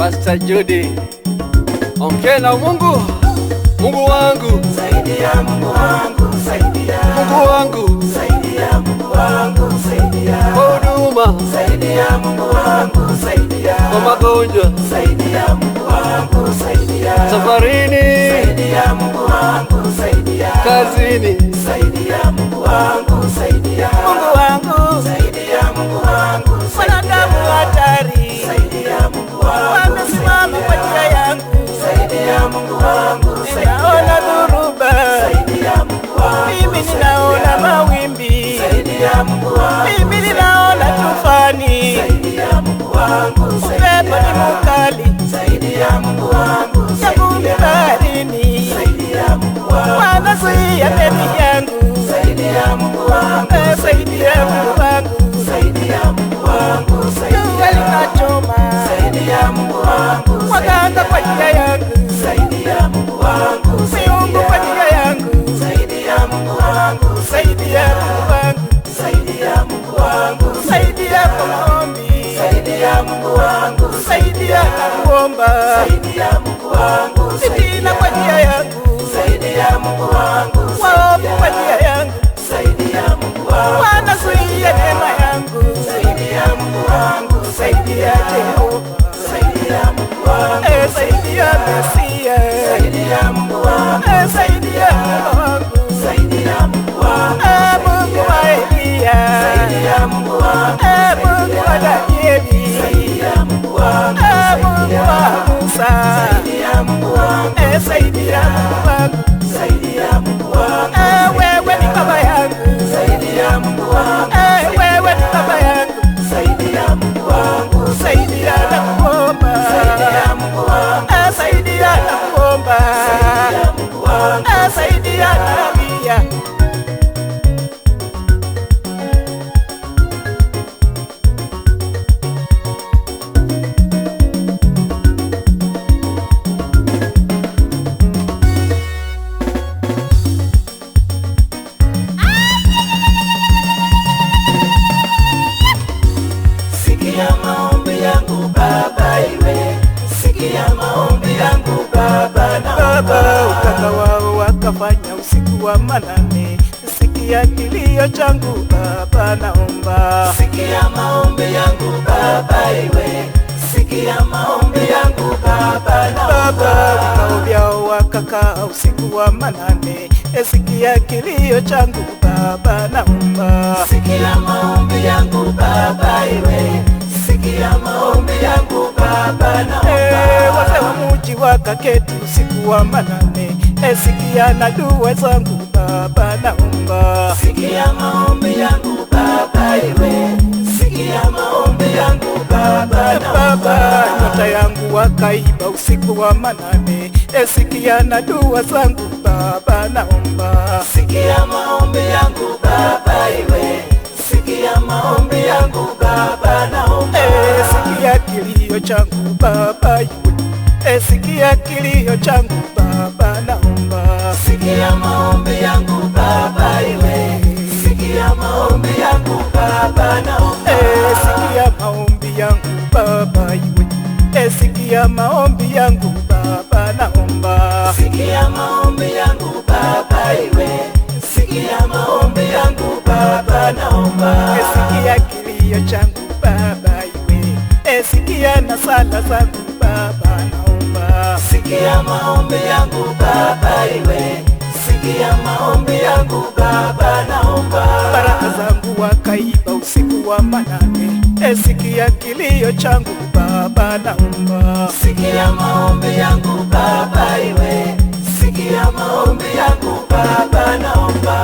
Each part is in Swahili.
Pastor Judy, ongea na Mungu. Mungu wangu, saidia Mungu wangu, saidia Mungu wangu, saidia Mungu wangu, saidia huduma, saidia Mungu wangu, saidia kwa magonjwa, saidia Mungu wangu, saidia safarini, saidia Mungu wangu, saidia kazini, saidia Mungu wangu, saidia Mungu wangu, saidia Mungu wangu, wanadamu hatari, saidia Mungu wangu, wamesimama kwa njia yangu, saidia Mungu wangu, ninaona dhuruba, saidia Mungu wangu, mimi ninaona mawimbi, saidia Mungu wangu, mimi ninaona tufani, saidia Mungu wangu, upepo ni mkali, saidia Mungu wangu, nyangumi baharini, saidia Mungu wangu, wanazuia meli yangu, saidia Mungu wangu, saidia Mungu wangu, saidia Mungu wangu, jua linachoma, saidia Mungu wangu, waganga kwa njia yangu, saidia Mungu wangu, miungu kwa njia yangu, saidia Mungu wangu, saidia Mungu wangu, saidia Mungu wangu, saidia kwa maombi, saidia Mungu wangu, saidia na kuomba, saidia Mungu wangu, fitina kwa njia yangu, saidia Mungu wangu, waovu kwa njia yangu, saidia Mungu wangu, wanazuia neema yangu, saidia Mungu wangu, saidia Jehova, saidia Mungu wangu, saidia Mesia, saidia Mungu wangu, saidia Mungu wangu, saidia Mungu wangu, Mungu wa Elia, saidia Mungu wangu, Mungu wa Danieli, saidia Mungu wangu, Mungu wa Musa, saidia Mungu wangu, saidia Mungu wangu, saidia Mungu wangu, wewe ni baba yangu, saidia Mungu wangu, wewe ni baba yangu, saidia Mungu wangu, saidia na kuomba, saidia Mungu wangu, saidia na kuomba, saidia Mungu wangu, saidia na lia. sikia maombi yangu Baba, iwe sikia maombi yangu Baba, Baba, ukaka wao wakafanya usiku wa manane, sikia kilio changu Baba, naomba. sikia maombi yangu Baba, iwe sikia maombi yangu Baba, Baba, vikao vyao wakakaa usiku wa manane, sikia kilio changu Baba, naomba. sikia maombi yangu Baba, iwe sikia maombi yangu Baba, Wazee wa muji wakaketi usiku wa manane, sikia na dua zangu Baba, naomba. sikia maombi yangu Baba, iwe sikia maombi yangu Baba, Baba, nyota yangu wakaiba usiku wa manane, sikia na dua zangu Baba, naomba. sikia maombi yangu Baba, iwe sikia maombi yangu Baba, naomba. Sikia kilio changu Baba, iwe sikia kilio changu Baba, naomba. sikia maombi yangu Baba, iwe sikia maombi yangu Baba, naomba. Sikia maombi yangu Baba, iwe sikia maombi yangu Baba, naomba. sikia maombi yangu Baba, iwe sikia maombi yangu Baba, naomba. Sikia kilio changu Baba, iwe sikia na sala zangu Baba, naomba. sikia maombi yangu Baba, iwe sikia maombi yangu Baba, naomba. Baraka zangu wakaiba usiku wa manane, sikia kilio changu Baba, naomba. sikia maombi yangu Baba, iwe sikia maombi yangu Baba, naomba.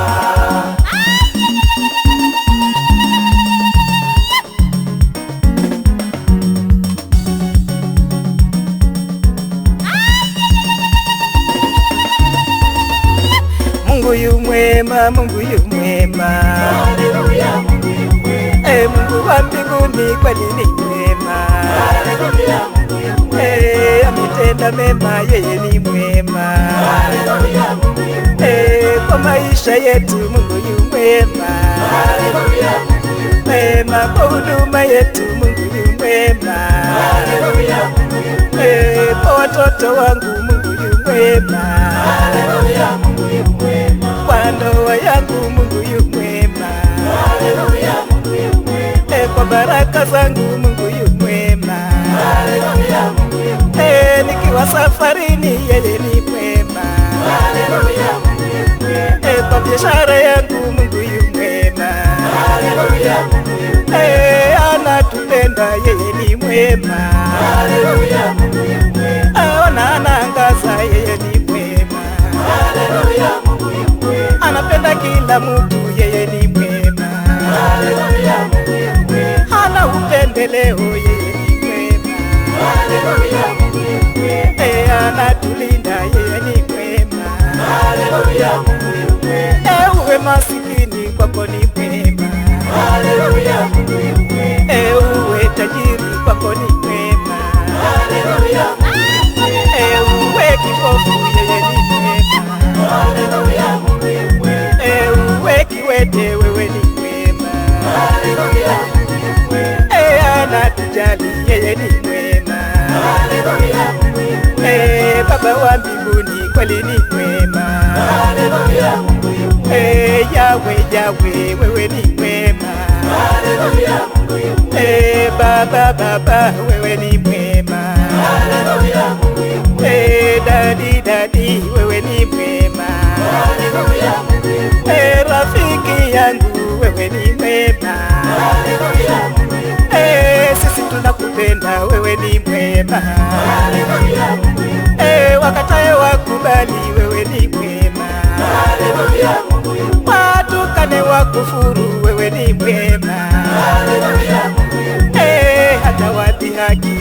Mungu yu mwema, Mungu yu mwema, Haleluya, Mungu yu mwema. Mungu wa mbinguni kweli ni mwema, Haleluya, Mungu yu mwema. ametenda mema, yeye ni mwema. Haleluya, Mungu yu mwema. Kwa maisha yetu Mungu yu mwema, Haleluya, Mungu yu mwema kwa huduma yetu Mungu yu mwema, Haleluya, Mungu yu mwema. Kwa watoto wangu Mungu yu mwema. Haleluya, Mungu yu mwema. Kwa ndoa yangu Mungu yu mwema. Haleluya, Mungu yu mwema. Kwa baraka zangu Mungu yu mwema. Haleluya, Mungu yu mwema. Nikiwa safarini yeye ni mwema. Haleluya, Mungu yu mwema. Kwa biashara yangu Mungu yu mwema. Haleluya, Mungu yu mwema. Anatupenda yeye ni mwema. Haleluya, Mungu yu mwema. Anaangaza yeye ni mwema. Haleluya, Mungu yu mwema. Anapenda kila mtu yeye ni mwema. Haleluya, Mungu yu mwema. Hana upendeleo yeye ni mwema. Haleluya, Mungu yu mwema. Anatulinda yeye ni mwema. Haleluya, Mungu yu mwema. Uwe masikini kwako ni mwema. Haleluya, Mungu yu mwema. Uwe tajiri kwako ni mwema. Haleluya, Mungu yu mwema. Uwe kipofu yeye ni mwema. Haleluya, Mungu yu mwema. Uwe kiwete wewe ni mwema. Haleluya, Mungu yu mwema. Anatujali yeye ni mwema. Haleluya, Mungu yu mwema. Baba wa mbinguni kweli ni mwema. Haleluya, Mungu yu mwema. Yawe Yawe wewe ni mwema. Haleluya, Mungu yu mwema. Baba wewe ni mwema. Haleluya, Mungu yu mwema. Dadi wewe ni mwema. Haleluya, Mungu yu mwema. Rafiki yangu wewe ni mwema. Haleluya, Mungu yu mwema. Sisi tunakupenda wewe ni mwema. Haleluya, Mungu yu mwema. Wakatae wakubali wewe ni mwema. Haleluya, Mungu yu mwema. Watukane wakufuru wewe ni mwema. Haleluya, Mungu yu mwema. Hata wadhihaki